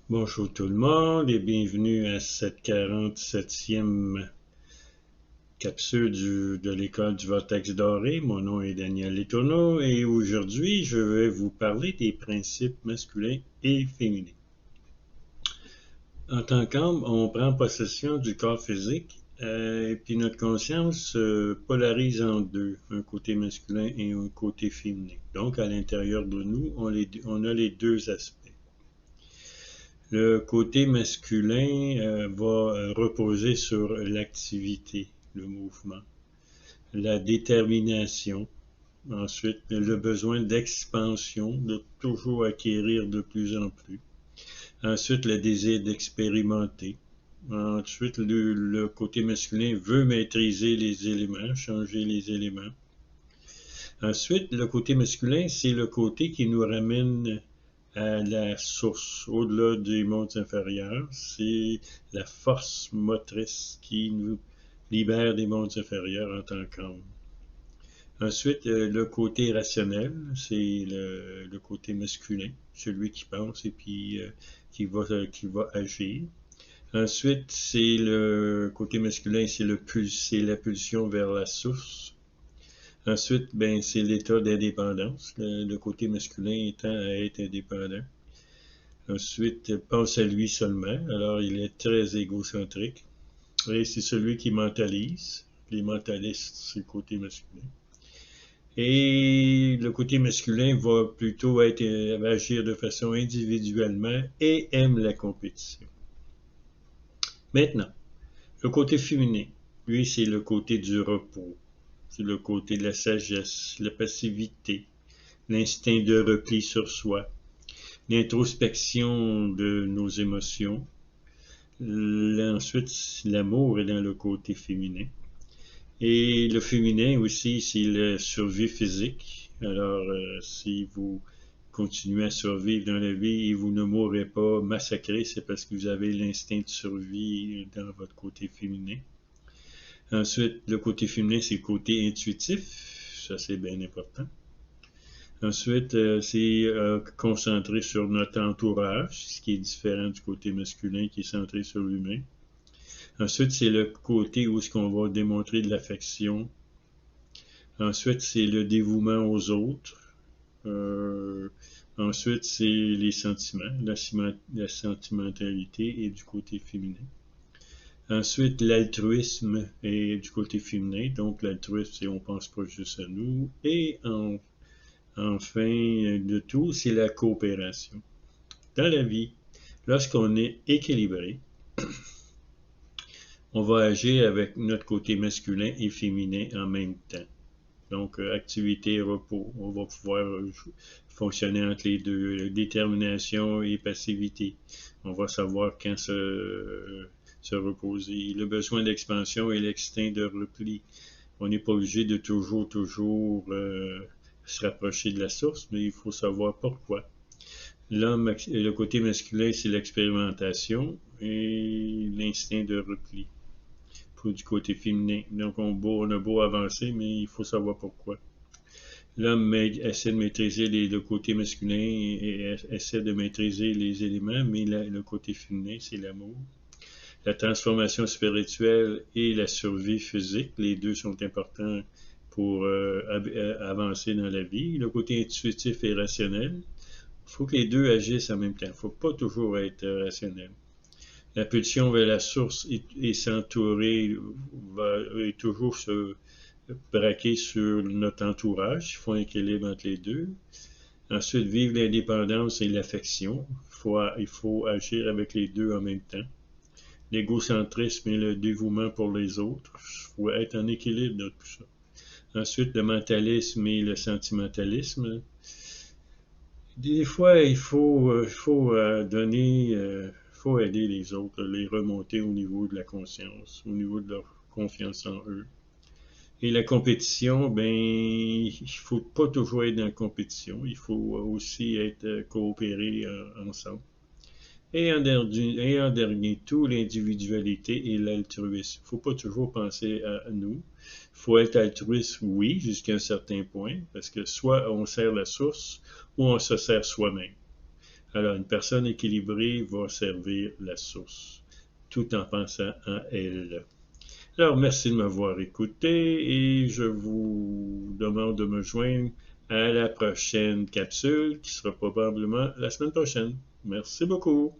Bonjour tout le monde et bienvenue à cette 47e capsule de l'école du Vortex Doré. Mon nom est Daniel Letourneau et aujourd'hui je vais vous parler des principes masculins et féminins. En tant qu'homme, on prend possession du corps physique et puis notre conscience se polarise en deux, un côté masculin et un côté féminin. Donc à l'intérieur de nous, on a les deux aspects. Le côté masculin va reposer sur l'activité, le mouvement, la détermination, ensuite le besoin d'expansion, de toujours acquérir de plus en plus, ensuite le désir d'expérimenter, ensuite le côté masculin veut maîtriser les éléments, changer les éléments. Ensuite, le côté masculin, c'est le côté qui nous ramène à la source, au-delà des mondes inférieurs. C'est la force motrice qui nous libère des mondes inférieurs en tant qu'homme. Ensuite, le côté rationnel, c'est le côté masculin, celui qui pense et puis qui va agir. Ensuite, c'est le côté masculin, c'est la pulsion vers la source. Ensuite, ben, c'est l'état d'indépendance, le côté masculin étant à être indépendant. Ensuite, pense à lui seulement, alors il est très égocentrique. Et c'est celui qui mentalise. Les mentalistes, c'est le côté masculin. Et le côté masculin va plutôt va agir de façon individuellement et aime la compétition. Maintenant, le côté féminin, lui, c'est le côté du repos. C'est le côté de la sagesse, la passivité, l'instinct de repli sur soi, l'introspection de nos émotions. Ensuite, l'amour est dans le côté féminin. Et le féminin aussi, c'est la survie physique. Alors, si vous continuez à survivre dans la vie et vous ne mourrez pas massacré, c'est parce que vous avez l'instinct de survie dans votre côté féminin. Ensuite, le côté féminin, c'est le côté intuitif. Ça, c'est bien important. Ensuite, c'est concentré sur notre entourage, ce qui est différent du côté masculin qui est centré sur l'humain. Ensuite, c'est le côté où est-ce qu'on va démontrer de l'affection. Ensuite, c'est le dévouement aux autres. Ensuite, c'est les sentiments, la sentimentalité et du côté féminin. Ensuite, l'altruisme est du côté féminin. Donc, l'altruisme, c'est on pense pas juste à nous. Et enfin de tout, c'est la coopération. Dans la vie, lorsqu'on est équilibré, on va agir avec notre côté masculin et féminin en même temps. Donc, activité et repos. On va pouvoir fonctionner entre les deux. Détermination et passivité. On va savoir quand se reposer. Le besoin d'expansion et l'instinct de repli. On n'est pas obligé de toujours se rapprocher de la source, mais il faut savoir pourquoi. L'homme, le côté masculin, c'est l'expérimentation et l'instinct de repli. Pour du côté féminin. Donc, on a beau avancer, mais il faut savoir pourquoi. L'homme essaie de maîtriser le côté masculin et essaie de maîtriser les éléments, mais le côté féminin, c'est l'amour. La transformation spirituelle et la survie physique, les deux sont importants pour avancer dans la vie. Le côté intuitif et rationnel, il faut que les deux agissent en même temps. Il ne faut pas toujours être rationnel. La pulsion vers la source et s'entourer va toujours se braquer sur notre entourage. Il faut un équilibre entre les deux. Ensuite, vivre l'indépendance et l'affection. Il faut agir avec les deux en même temps. L'égocentrisme et le dévouement pour les autres. Il faut être en équilibre dans tout ça. Ensuite, le mentalisme et le sentimentalisme. Des fois, il faut aider les autres, les remonter au niveau de la conscience, au niveau de leur confiance en eux. Et la compétition, ben, il faut pas toujours être dans la compétition, il faut aussi être coopérer ensemble. Et en dernier tout, l'individualité et l'altruisme. Il ne faut pas toujours penser à nous. Il faut être altruiste, oui, jusqu'à un certain point, parce que soit on sert la source, ou on se sert soi-même. Alors, une personne équilibrée va servir la source, tout en pensant à elle. Alors, merci de m'avoir écouté et je vous demande de me joindre à la prochaine capsule qui sera probablement la semaine prochaine. Merci beaucoup.